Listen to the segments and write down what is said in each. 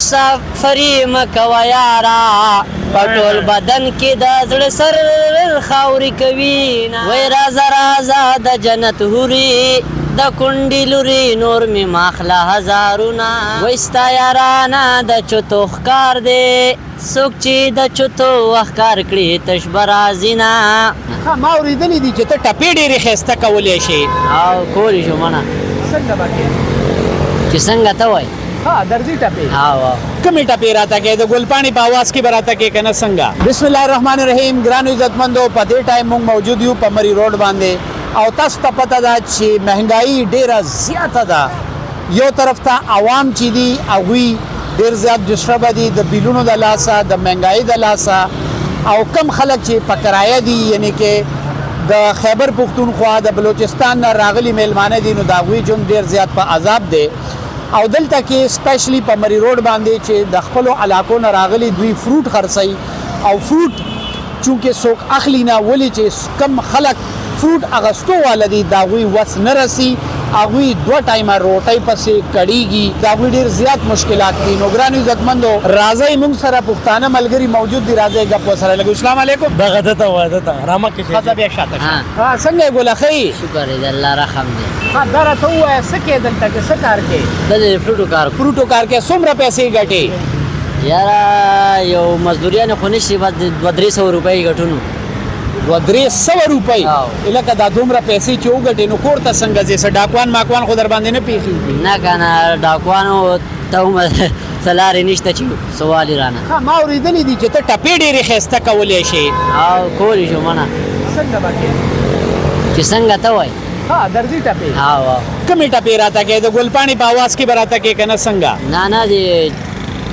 مسافری مکوه یارا پټول بدن کې د زړه سر خاورې کوي وای رازه رازه د جنت حوري د کونډې لوري نور مې ماخله هزارونه وای ستا یارانه د چوتو ښکار دی څوک چې د چوتو ښکار کړي تش به راځي نه. ما اورېدلي دي چې ته ټپې ډېرې ښایسته کولی شي. او کولی شو منه څنګه به کې چې څنګه ته وایي درځي ټپې کومې ټپې راته کوې د ګلپاڼې په اواز کې به راته کوې که نه څنګه؟ بسم الله الرحمن الرحیم. ګرانو عزتمندو په دې ټایم موږ موجود یو په مری روډ باندې او تاسو ته پته ده چې مهنګایي ډېره زیاته ده. یو طرف ته عوام چې دي هغوی ډېر زیات ډسټربه دي د بیلونو د لاسه د مهنګایي د لاسه او کم خلک چې په کرایه دي یعنی کې د خیبر پښتونخوا د بلوچستان نه راغلي میلمانه دي نو د هغوی ژوند ډېر زیات په عذاب دی او دلته کې سپیشلی په مری روډ باندې چې د خپلو علاقو نه راغلي دوی فروټ خرڅوي او فروټ چونکې څوک اخلي نه ولې چې کم خلک فروټ اغستو والا دي د هغوی وس نه رسي هغوی 2 ټایمه روټۍ پسې کړیږي د هغوی ډېر زیات مشکلات دي. نو ګرانو عزتمندو راځئ موږ سره پښتانه ملګري موجود دي راځئ ګپ ورسره لګو. السلام علیکم. دغه دته وای دته رامه کې ښځه بیا شاته شه. څنګه یې ګوله ښه یې؟ شکر دی د الله رحم دی. دا راته ووایه څه کې دلته کې څه کار کې؟ دلته فروټو کار فروټو کار کې څومره پیسې ګټې؟ یاره یو مزدوریانې خو نشي بس 200-300 روپۍ ګټو 200-300 روپۍ لکه دا دومره پیسې چې وګټې نو کور ته څنګه ځې څه ډاکوان ماکوان خو در باندې نه پېښېږي؟ نه که نه ډاکوانو ته هم څه لارې نشته چې سوال یې رانه. ما اورېدلي دي چې ته ټپې ډېرې ښایسته کولی شي. او کولی شو منه څنګه به کې چې څنګه ته وایي درځي ټپې کومې ټپې راته کوې د ګلپاڼې په اواز کې به راته کوې که نه څنګه؟ نه د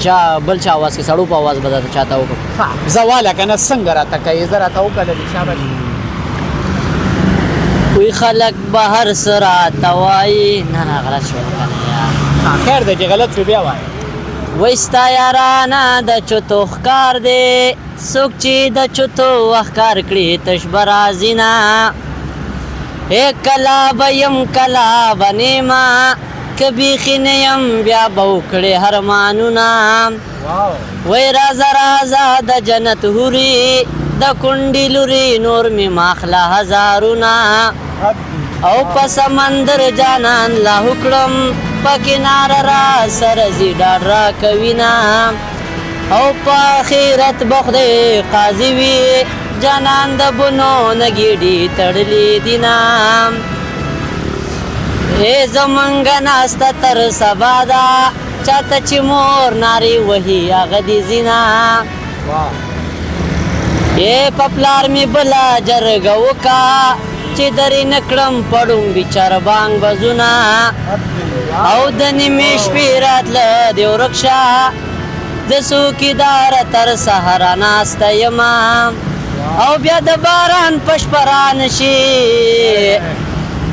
چا بل چا اواز کې سړو په اواز به درته چاته وکړم زه واله که نه څنګه راته کوې زه راته وکړلې شابه کوی خلک به هر څه راته وایي نه غلط شو خیر دی چې غلط شو بیا وایه وای ستا یارانه د چوتو ښکار دی څوک چې د چوتو ښکار کړي تش به راځي نه کله به یم کله به نیمه که بیخي نه یم بیا به وکړې هرمانونه وای رازه رازه د جنت حوري د کونډې لوري نور مې ماخله هزارونه او په سمندر جانان لا وکړم په کناره را سره ځي ډاډ راکوي نه او په آخرت به خدای قاضي وي جانان د بنو نه ګېډې تړلې دي نه زمونږ ناسته تر سبا ده چاته چې مور نارې وهي هغه دې ځي نه په پلار مې بله جرګه وکړه چې درې نه کړم پړونګي چربانګ بزونه او د نیمې شپې راتله دې ورک شه د څوکیداره تر سهاره ناسته یمه او بیا د باران په شپه رانشي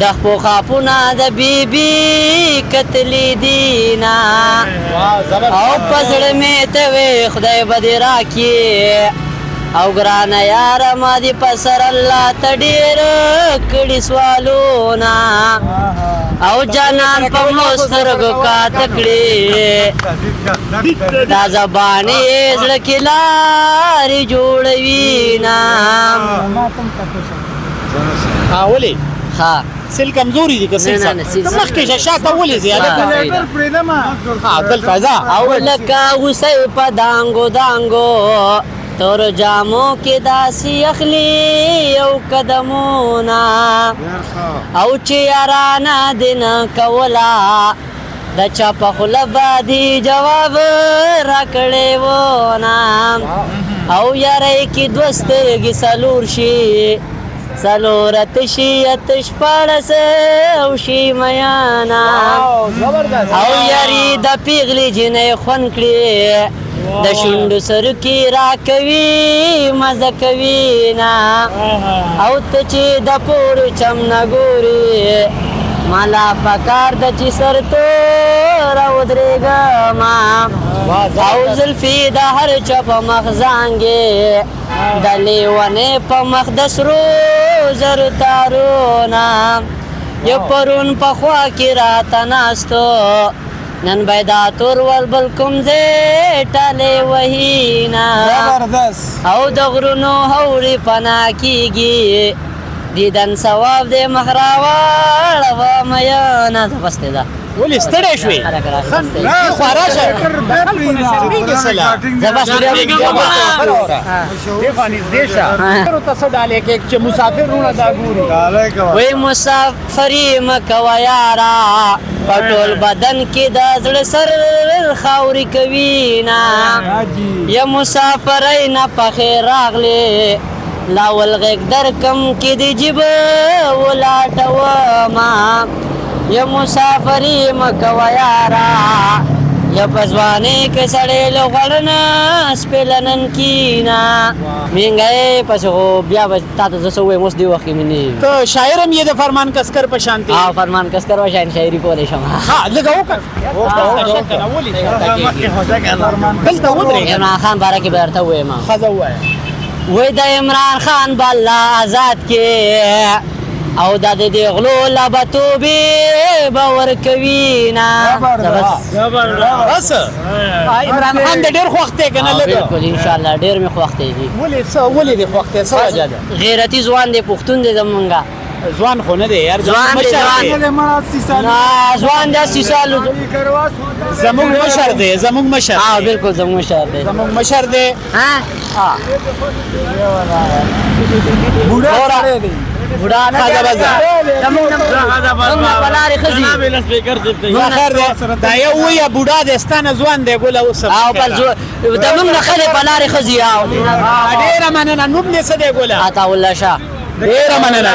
د خپو خاپونه د بیبي کتلی دینا او په زړه مې ته وې خدای به دې راکړي او ګرانه یاره ما دې په سر الله ته ډېر کړي سوالونه او جانان په مړو سترګو کاته کړي دا زبان یې زړه کې لارې جوړوي نه ولې ښه سیل کمزوري دي که سیل مخکې شه شاته ولې ځې دلته ځه او لکه غوسۍ په دانګو دانګو تور جامو کې داسې اخلي او قدمونه او چې یارانه دې نه کوله د چا په خوله باندې جواب راکړی و نه او یاری کې 2 سترګې څلور شي څلور اتشي اتش پاړس او شي میانا او یاري د پیغلې جنې خوند کړي د شونډو سر کې راکوي مزه کوي نه او ته چې د پورې چم نه ګورې مالا پکار د چې سر توره ودرېږمه او زلفې د هر چا په مخ زانګې د لیونې په مخ د سرو زرو تارونه یو پرون په خوا کې راته ناستو نن بیدا تور ول بل کوم ځای ټالې وهینا زبردست او د غرونو هورې پناه کېږي دیدن ثواب دې مخ راواړوه میانه زه بس دی ده ولې ستړی شوې خلک راځي بس دی. خو راشه خلکو سلا زه بس تاسو ډالې کې چې مسافرونه دا ګوري وی مسافری مکوه یارا پټول بدن کې د زړه سر خاورې کوي نه یا مسافرۍ نه پخې راغلې لاول غږ در کم کې د جیبه ولاټومه یا مسافری مکوه یارا یا په ځوانۍ کې سړی له غوړ نه سپېلنن کینا مهنګۍ پسې خو بیا به تا ته زه څه ووایم اوس دې وخت کې مې نه وي. ته شاعر هم یې د فرمان کسکر په شانتې او فرمان کسکر و شاعر شاعري کولی شم ها لږه وکړه دلته ودرېږه عمران خان باره کې به درته ووایم ښځه ووایه وی د عمران خان به الله آزاد کې او دا د دې غلو لبتوبې به ورکوي نه بس عمران خان د ډېر خوښ دی که نه لږه بلکل انشاءالله ډېر مې خوښ دی ولې دې خوښ دی څه وجه ده غیرتي ځوان دی پښتون دی زمونږه ځوان خو نه دی یار ځوان دی ځوان دی 80 سالو زموږ مشر دی زموږ مشر ها بلکل زمونږ مشر دی زموږ مشر دی ها بوډا نه زمونږ په لارې ښځي خیر دی دا یو ویه بوډا دی ستا نه ځوان دی ګوله اوس او بل زمونږ نه ښه دی په لارې ښځي ډېره مننه نوم دې څه دی ګوله عطاالله شاه ډېره مننه